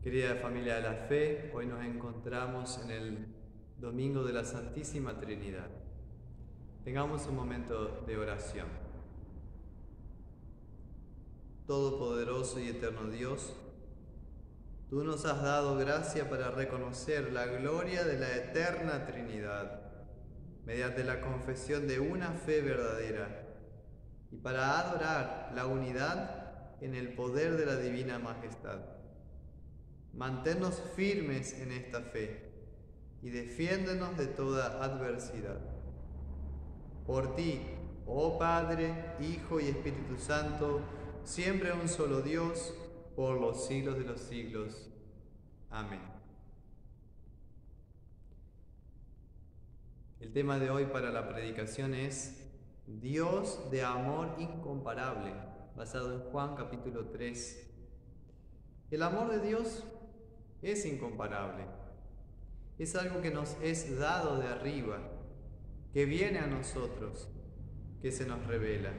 Querida familia de la fe, hoy nos encontramos en el Domingo de la Santísima Trinidad. Tengamos un momento de oración. Todopoderoso y eterno Dios, tú nos has dado gracia para reconocer la gloria de la eterna Trinidad, mediante la confesión de una fe verdadera, y para adorar la unidad en el poder de la Divina Majestad. Manténnos firmes en esta fe y defiéndenos de toda adversidad. Por ti, oh Padre, Hijo y Espíritu Santo, siempre un solo Dios, por los siglos de los siglos. Amén. El tema de hoy para la predicación es Dios de amor incomparable, basado en Juan capítulo 3. El amor de Dios es incomparable. Es algo que nos es dado de arriba, que viene a nosotros, que se nos revela.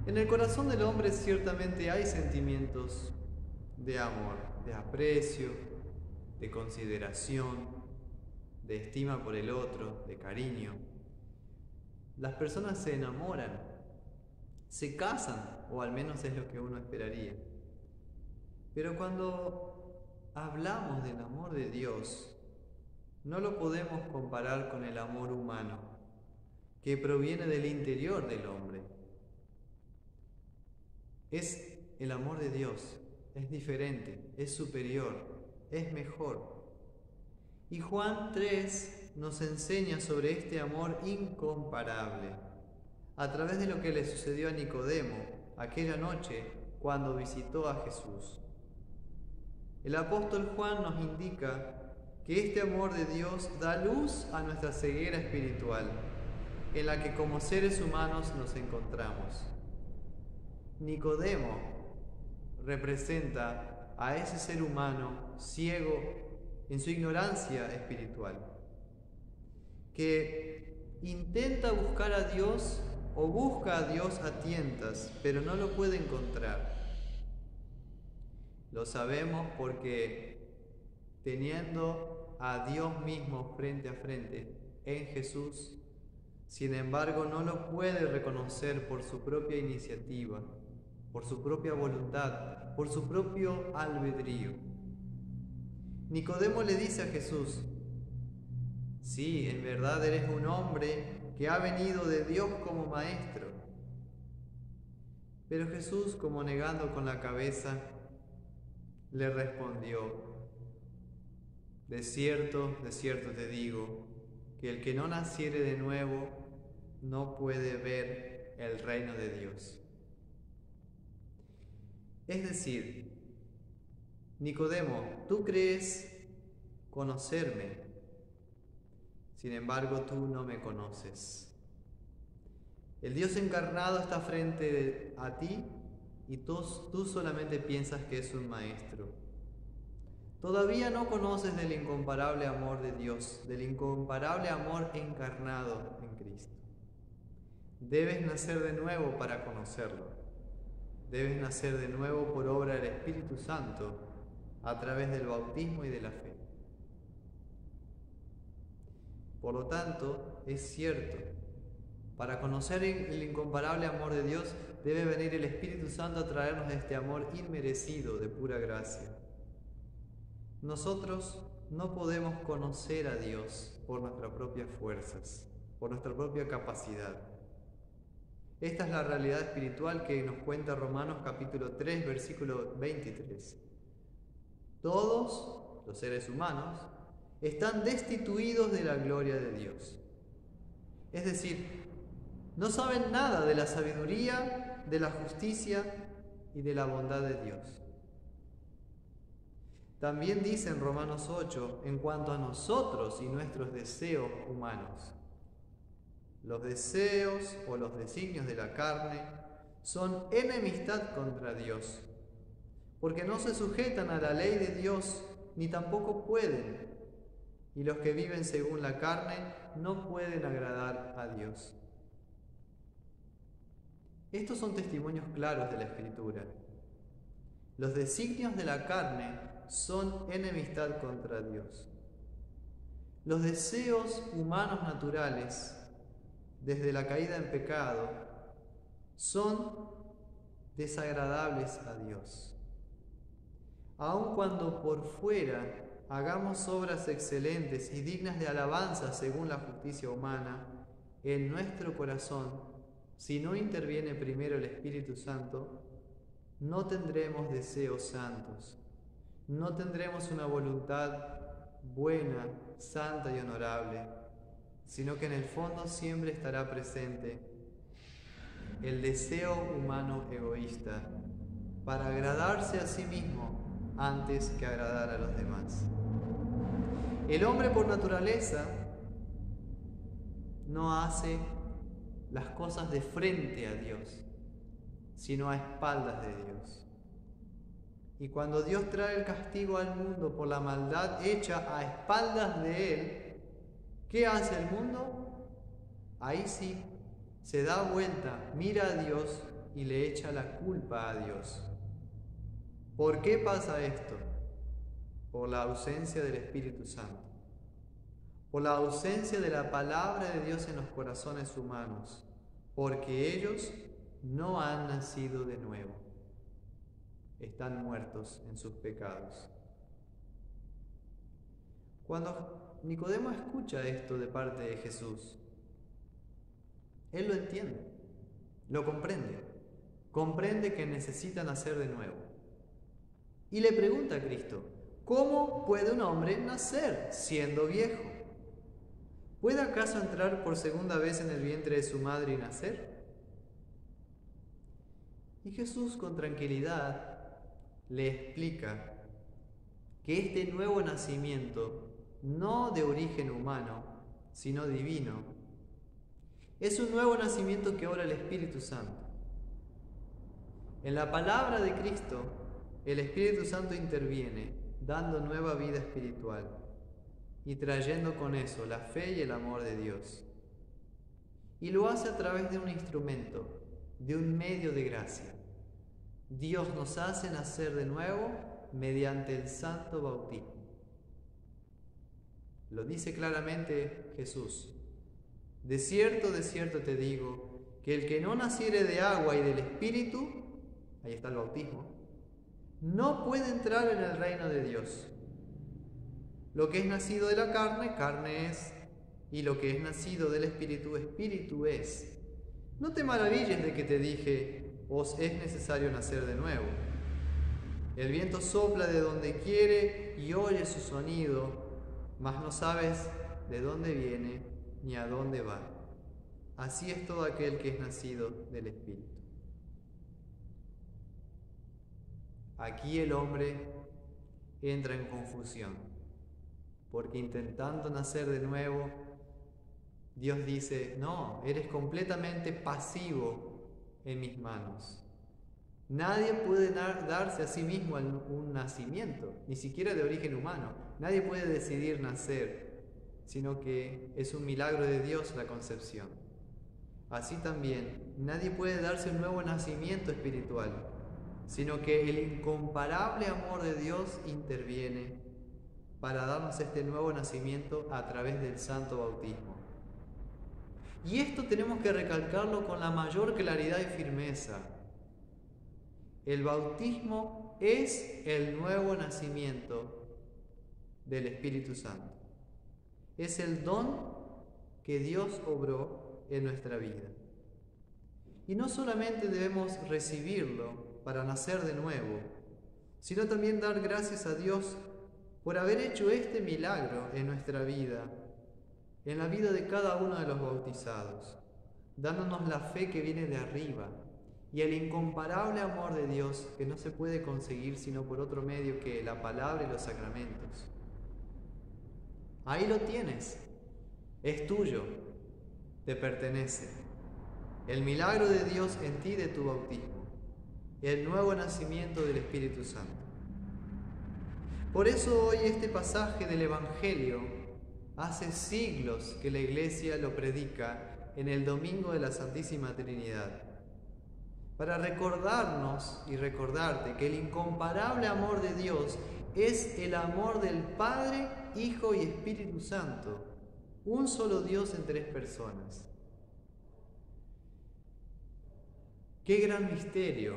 En el corazón del hombre ciertamente hay sentimientos de amor, de aprecio, de consideración, de estima por el otro, de cariño. Las personas se enamoran, se casan, o al menos es lo que uno esperaría. Pero cuando hablamos del amor de Dios, no lo podemos comparar con el amor humano, que proviene del interior del hombre. Es el amor de Dios, es diferente, es superior, es mejor. Y Juan 3 nos enseña sobre este amor incomparable, a través de lo que le sucedió a Nicodemo aquella noche cuando visitó a Jesús. El apóstol Juan nos indica que este amor de Dios da luz a nuestra ceguera espiritual, en la que como seres humanos nos encontramos. Nicodemo representa a ese ser humano ciego en su ignorancia espiritual, que intenta buscar a Dios o busca a Dios a tientas, pero no lo puede encontrar. Lo sabemos porque teniendo a Dios mismo frente a frente en Jesús, sin embargo no lo puede reconocer por su propia iniciativa, por su propia voluntad, por su propio albedrío. Nicodemo le dice a Jesús: sí, en verdad eres un hombre que ha venido de Dios como maestro. Pero Jesús, como negando con la cabeza, le respondió: de cierto te digo, que el que no naciere de nuevo no puede ver el reino de Dios. Es decir, Nicodemo, tú crees conocerme, sin embargo tú no me conoces. El Dios encarnado está frente a ti y tú solamente piensas que es un maestro. Todavía no conoces del incomparable amor de Dios, del incomparable amor encarnado en Cristo. Debes nacer de nuevo para conocerlo. Debes nacer de nuevo por obra del Espíritu Santo, a través del bautismo y de la fe. Por lo tanto, es cierto, para conocer el incomparable amor de Dios, debe venir el Espíritu Santo a traernos este amor inmerecido de pura gracia. Nosotros no podemos conocer a Dios por nuestras propias fuerzas, por nuestra propia capacidad. Esta es la realidad espiritual que nos cuenta Romanos capítulo 3, versículo 23. Todos los seres humanos están destituidos de la gloria de Dios. Es decir, no saben nada de la sabiduría, de la justicia y de la bondad de Dios. También dice en Romanos 8, en cuanto a nosotros y nuestros deseos humanos: los deseos o los designios de la carne son enemistad contra Dios, porque no se sujetan a la ley de Dios, ni tampoco pueden, y los que viven según la carne no pueden agradar a Dios. Estos son testimonios claros de la Escritura. Los designios de la carne son enemistad contra Dios. Los deseos humanos naturales, desde la caída en pecado, son desagradables a Dios. Aun cuando por fuera hagamos obras excelentes y dignas de alabanza según la justicia humana, en nuestro corazón, si no interviene primero el Espíritu Santo, no tendremos deseos santos, no tendremos una voluntad buena, santa y honorable, sino que en el fondo siempre estará presente el deseo humano egoísta para agradarse a sí mismo antes que agradar a los demás. El hombre por naturaleza no hace las cosas de frente a Dios, sino a espaldas de Dios. Y cuando Dios trae el castigo al mundo por la maldad hecha a espaldas de Él, ¿qué hace el mundo? Ahí sí, se da vuelta, mira a Dios y le echa la culpa a Dios. ¿Por qué pasa esto? Por la ausencia del Espíritu Santo, por la ausencia de la palabra de Dios en los corazones humanos, porque ellos no han nacido de nuevo. Están muertos en sus pecados. Cuando Nicodemo escucha esto de parte de Jesús, él lo entiende, lo comprende que necesita nacer de nuevo. Y le pregunta a Cristo, ¿cómo puede un hombre nacer siendo viejo? ¿Puede acaso entrar por segunda vez en el vientre de su madre y nacer? Y Jesús con tranquilidad le explica que este nuevo nacimiento, no de origen humano, sino divino, es un nuevo nacimiento que obra el Espíritu Santo. En la palabra de Cristo, el Espíritu Santo interviene, dando nueva vida espiritual y trayendo con eso la fe y el amor de Dios. Y lo hace a través de un instrumento, de un medio de gracia. Dios nos hace nacer de nuevo mediante el santo bautismo. Lo dice claramente Jesús. De cierto te digo, que el que no naciere de agua y del Espíritu, ahí está el bautismo, no puede entrar en el reino de Dios. Lo que es nacido de la carne, carne es, y lo que es nacido del Espíritu, Espíritu es. No te maravilles de que te dije, os es necesario nacer de nuevo. El viento sopla de donde quiere y oye su sonido, mas no sabes de dónde viene ni a dónde va. Así es todo aquel que es nacido del Espíritu. Aquí el hombre entra en confusión, porque intentando nacer de nuevo, Dios dice, no, eres completamente pasivo en mis manos. Nadie puede darse a sí mismo un nacimiento, ni siquiera de origen humano. Nadie puede decidir nacer, sino que es un milagro de Dios la concepción. Así también, nadie puede darse un nuevo nacimiento espiritual, sino que el incomparable amor de Dios interviene para darnos este nuevo nacimiento a través del santo bautismo. Y esto tenemos que recalcarlo con la mayor claridad y firmeza. El bautismo es el nuevo nacimiento del Espíritu Santo. Es el don que Dios obró en nuestra vida. Y no solamente debemos recibirlo para nacer de nuevo, sino también dar gracias a Dios por haber hecho este milagro en nuestra vida, en la vida de cada uno de los bautizados, dándonos la fe que viene de arriba y el incomparable amor de Dios que no se puede conseguir sino por otro medio que la palabra y los sacramentos. Ahí lo tienes, es tuyo, te pertenece. El milagro de Dios en ti de tu bautismo, el nuevo nacimiento del Espíritu Santo. Por eso hoy este pasaje del Evangelio hace siglos que la Iglesia lo predica en el Domingo de la Santísima Trinidad. para recordarnos y recordarte que el incomparable amor de Dios es el amor del Padre, Hijo y Espíritu Santo, un solo Dios en 3 personas. ¡Qué gran misterio!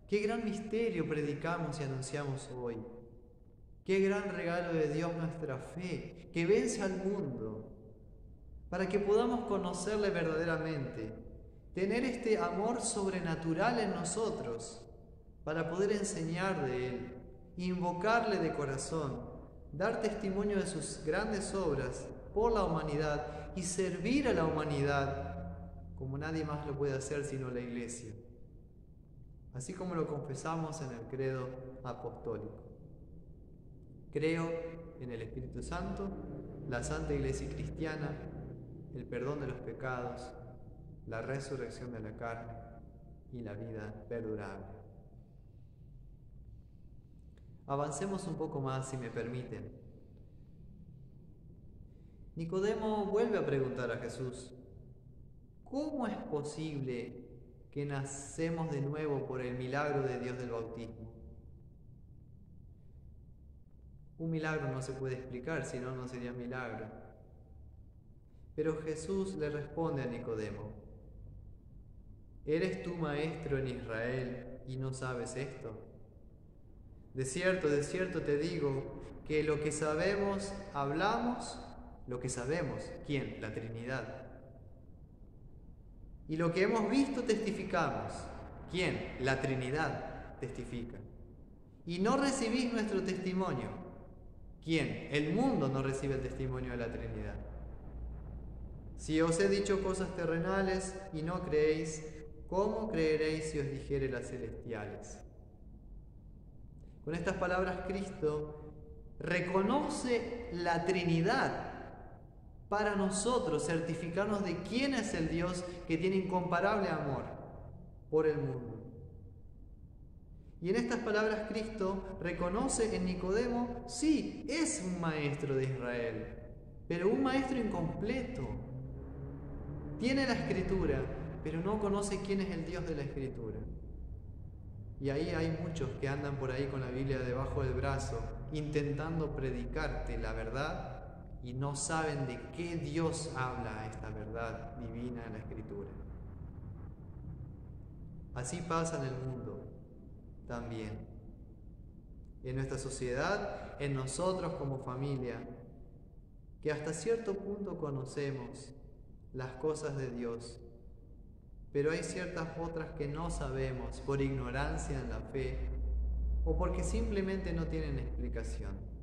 ¡Qué gran misterio predicamos y anunciamos hoy! ¡Qué gran regalo de Dios nuestra fe, que vence al mundo, para que podamos conocerle verdaderamente, tener este amor sobrenatural en nosotros, para poder enseñar de Él, invocarle de corazón, dar testimonio de sus grandes obras por la humanidad y servir a la humanidad como nadie más lo puede hacer sino la Iglesia, así como lo confesamos en el credo apostólico. Creo en el Espíritu Santo, la Santa Iglesia Cristiana, el perdón de los pecados, la resurrección de la carne y la vida perdurable. Avancemos un poco más, si me permiten. Nicodemo vuelve a preguntar a Jesús: ¿cómo es posible que nacemos de nuevo por el milagro de Dios del bautismo? Un milagro no se puede explicar, si no, no sería milagro. Pero Jesús le responde a Nicodemo: ¿eres tú maestro en Israel y no sabes esto? De cierto te digo que lo que sabemos hablamos, lo que sabemos, ¿quién? La Trinidad. Y lo que hemos visto testificamos. ¿Quién? La Trinidad testifica. Y no recibís nuestro testimonio. ¿Quién? El mundo no recibe el testimonio de la Trinidad. Si os he dicho cosas terrenales y no creéis, ¿cómo creeréis si os dijere las celestiales? Con estas palabras Cristo reconoce la Trinidad para nosotros, certificarnos de quién es el Dios que tiene incomparable amor por el mundo. Y en estas palabras Cristo reconoce en Nicodemo, sí, es un maestro de Israel, pero un maestro incompleto. Tiene la Escritura, pero no conoce quién es el Dios de la Escritura. Y ahí hay muchos que andan por ahí con la Biblia debajo del brazo, intentando predicarte la verdad, y no saben de qué Dios habla esta verdad divina en la Escritura. Así pasa en el mundo también. En nuestra sociedad, en nosotros como familia, que hasta cierto punto conocemos las cosas de Dios, pero hay ciertas otras que no sabemos por ignorancia en la fe o porque simplemente no tienen explicación.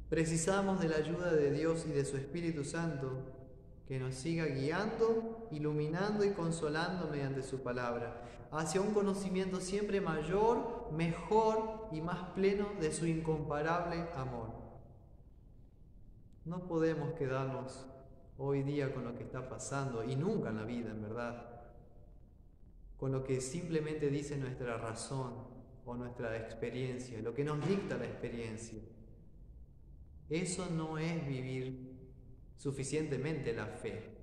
Precisamos de la ayuda de Dios y de su Espíritu Santo, que nos siga guiando, iluminando y consolando mediante su palabra, hacia un conocimiento siempre mayor, mejor y más pleno de su incomparable amor. No podemos quedarnos hoy día con lo que está pasando, y nunca en la vida, en verdad, con lo que simplemente dice nuestra razón o nuestra experiencia, lo que nos dicta la experiencia. Eso no es vivir suficientemente la fe.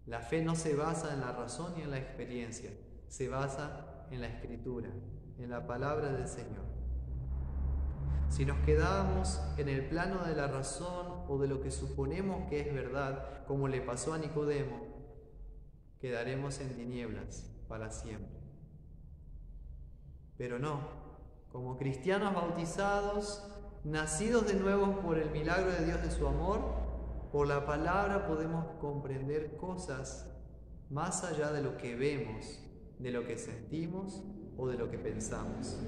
La fe no se basa en la razón ni en la experiencia, se basa en la Escritura, en la palabra del Señor. Si nos quedamos en el plano de la razón o de lo que suponemos que es verdad, como le pasó a Nicodemo, quedaremos en tinieblas para siempre. Pero no, como cristianos bautizados, nacidos de nuevo por el milagro de Dios de su amor, por la palabra podemos comprender cosas más allá de lo que vemos, de lo que sentimos o de lo que pensamos.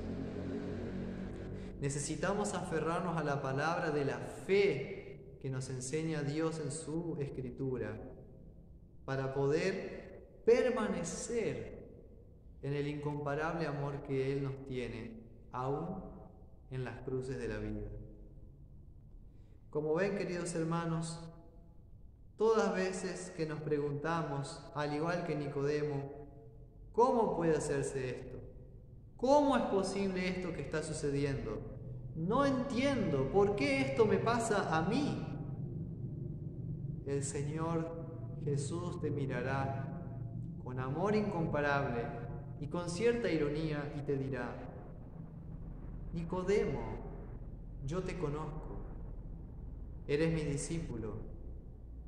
Necesitamos aferrarnos a la palabra de la fe que nos enseña Dios en su Escritura para poder permanecer en el incomparable amor que Él nos tiene, aún en las cruces de la vida. Como ven, queridos hermanos, todas veces que nos preguntamos, al igual que Nicodemo, ¿cómo puede hacerse esto? ¿Cómo es posible esto que está sucediendo? No entiendo, ¿por qué esto me pasa a mí? El Señor Jesús te mirará con amor incomparable y con cierta ironía, y te dirá: Nicodemo, yo te conozco, eres mi discípulo,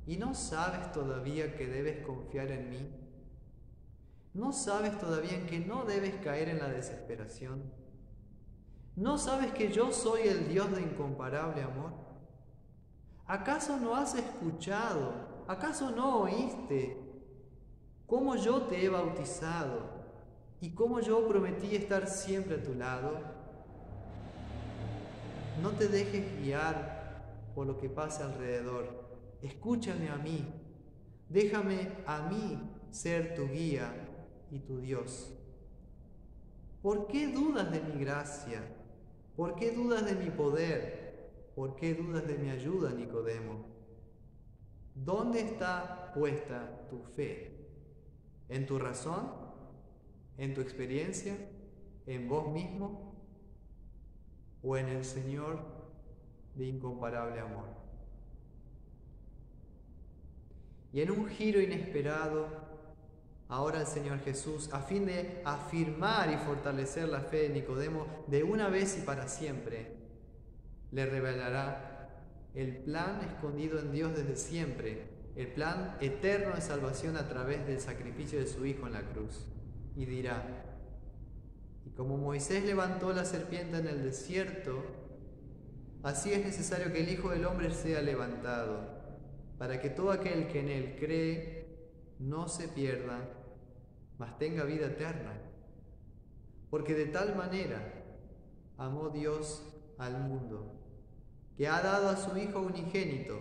¿y no sabes todavía que debes confiar en mí? ¿No sabes todavía en que no debes caer en la desesperación? ¿No sabes que yo soy el Dios de incomparable amor? ¿Acaso no has escuchado? ¿Acaso no oíste cómo yo te he bautizado y cómo yo prometí estar siempre a tu lado? No te dejes guiar por lo que pasa alrededor. Escúchame a mí. Déjame a mí ser tu guía y tu Dios. ¿Por qué dudas de mi gracia? ¿Por qué dudas de mi poder? ¿Por qué dudas de mi ayuda, Nicodemo? ¿Dónde está puesta tu fe? ¿En tu razón? ¿En tu experiencia? ¿En vos mismo? ¿O en el Señor de incomparable amor? Y en un giro inesperado, ahora el Señor Jesús, a fin de afirmar y fortalecer la fe de Nicodemo de una vez y para siempre, le revelará el plan escondido en Dios desde siempre, el plan eterno de salvación a través del sacrificio de su Hijo en la cruz. Y dirá: y como Moisés levantó la serpiente en el desierto, así es necesario que el Hijo del Hombre sea levantado, para que todo aquel que en él cree no se pierda, mas tenga vida eterna. Porque de tal manera amó Dios al mundo, que ha dado a su Hijo unigénito,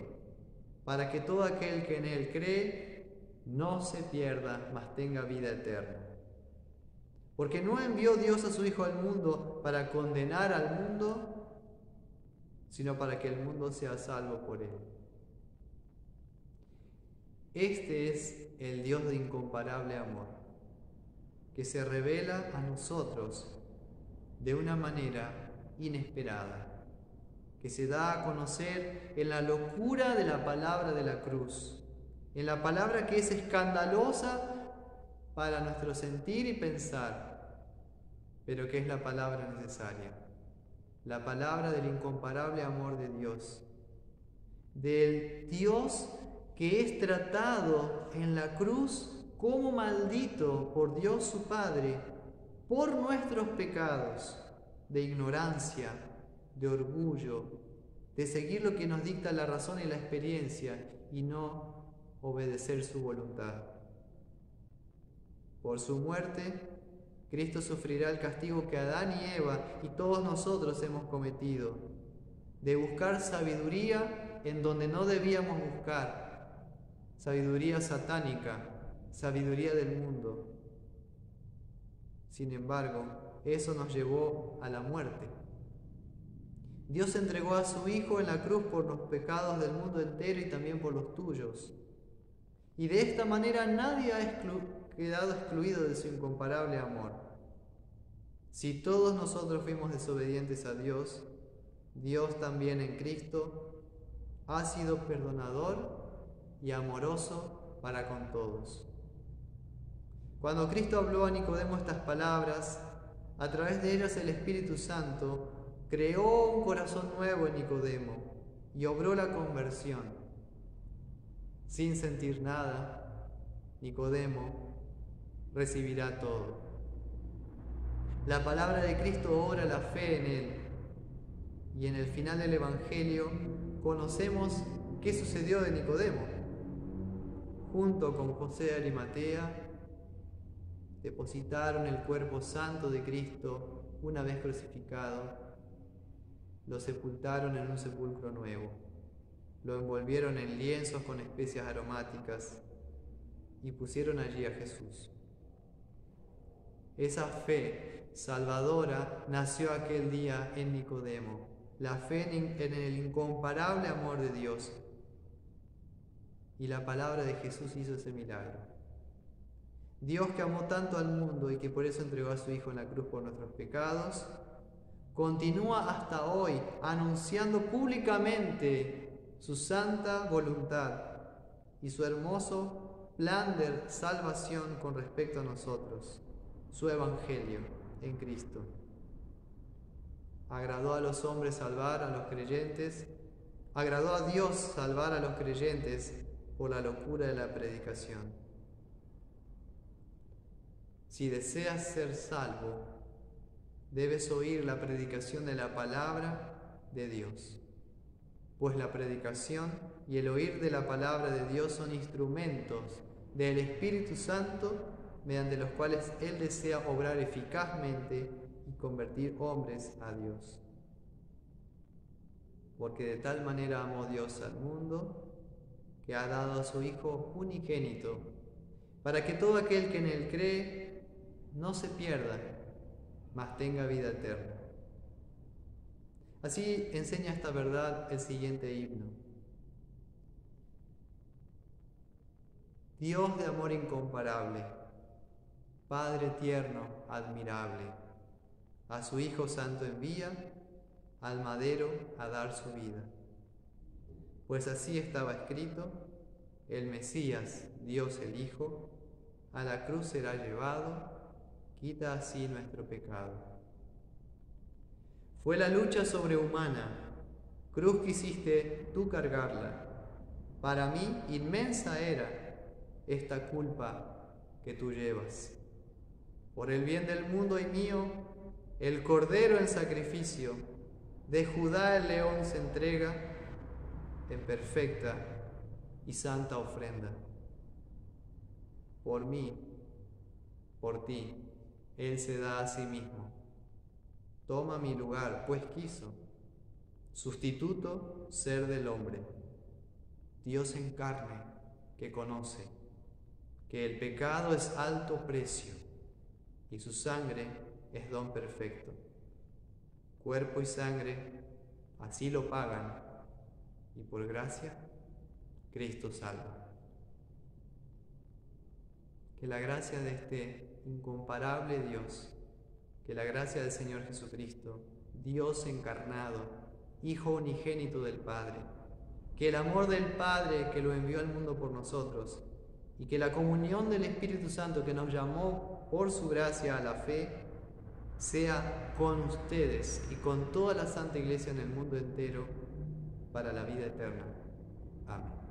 para que todo aquel que en él cree no se pierda, mas tenga vida eterna. Porque no envió Dios a su Hijo al mundo para condenar al mundo, sino para que el mundo sea salvo por él. Este es el Dios de incomparable amor, que se revela a nosotros de una manera inesperada, que se da a conocer en la locura de la palabra de la cruz, en la palabra que es escandalosa para nuestro sentir y pensar, pero que es la palabra necesaria, la palabra del incomparable amor de Dios, del Dios que es tratado en la cruz como maldito por Dios su Padre, por nuestros pecados de ignorancia, de orgullo, de seguir lo que nos dicta la razón y la experiencia y no obedecer su voluntad. Por su muerte, Cristo sufrirá el castigo que Adán y Eva y todos nosotros hemos cometido, de buscar sabiduría en donde no debíamos buscar, sabiduría satánica, sabiduría del mundo. Sin embargo, eso nos llevó a la muerte. Dios entregó a su Hijo en la cruz por los pecados del mundo entero y también por los tuyos. Y de esta manera nadie ha quedado excluido de su incomparable amor. Si todos nosotros fuimos desobedientes a Dios, Dios también en Cristo ha sido perdonador y amoroso para con todos. Cuando Cristo habló a Nicodemo estas palabras, a través de ellas el Espíritu Santo creó un corazón nuevo en Nicodemo y obró la conversión. Sin sentir nada, Nicodemo recibirá todo. La palabra de Cristo obra la fe en él. Y en el final del Evangelio conocemos qué sucedió de Nicodemo. Junto con José de Arimatea, depositaron el cuerpo santo de Cristo una vez crucificado, lo sepultaron en un sepulcro nuevo, lo envolvieron en lienzos con especias aromáticas y pusieron allí a Jesús. Esa fe salvadora nació aquel día en Nicodemo, la fe en el incomparable amor de Dios. Y la palabra de Jesús hizo ese milagro. Dios, que amó tanto al mundo y que por eso entregó a su Hijo en la cruz por nuestros pecados, continúa hasta hoy anunciando públicamente su santa voluntad y su hermoso plan de salvación con respecto a nosotros, su evangelio en Cristo. Agradó a los hombres salvar a los creyentes, agradó a Dios salvar a los creyentes por la locura de la predicación. Si deseas ser salvo, debes oír la predicación de la palabra de Dios, pues la predicación y el oír de la palabra de Dios son instrumentos del Espíritu Santo mediante los cuales Él desea obrar eficazmente y convertir hombres a Dios. Porque de tal manera amó Dios al mundo, que ha dado a su Hijo unigénito, para que todo aquel que en Él cree no se pierda, mas tenga vida eterna. Así enseña esta verdad el siguiente himno. Dios de amor incomparable, Padre tierno, admirable, a su Hijo Santo envía al madero a dar su vida. Pues así estaba escrito, el Mesías, Dios el Hijo, a la cruz será llevado, quita así nuestro pecado. Fue la lucha sobrehumana, cruz quisiste tú cargarla. Para mí inmensa era esta culpa que tú llevas. Por el bien del mundo y mío, el Cordero en sacrificio, de Judá el león se entrega en perfecta y santa ofrenda. Por mí, por ti, Él se da a sí mismo. Toma mi lugar, pues quiso, sustituto ser del hombre, Dios en carne que conoce que el pecado es alto precio y su sangre es don perfecto. Cuerpo y sangre así lo pagan y por gracia Cristo salva. Que la gracia de este incomparable Dios, que la gracia del Señor Jesucristo, Dios encarnado, Hijo unigénito del Padre, que el amor del Padre que lo envió al mundo por nosotros y que la comunión del Espíritu Santo que nos llamó por su gracia a la fe, sea con ustedes y con toda la Santa Iglesia en el mundo entero para la vida eterna. Amén.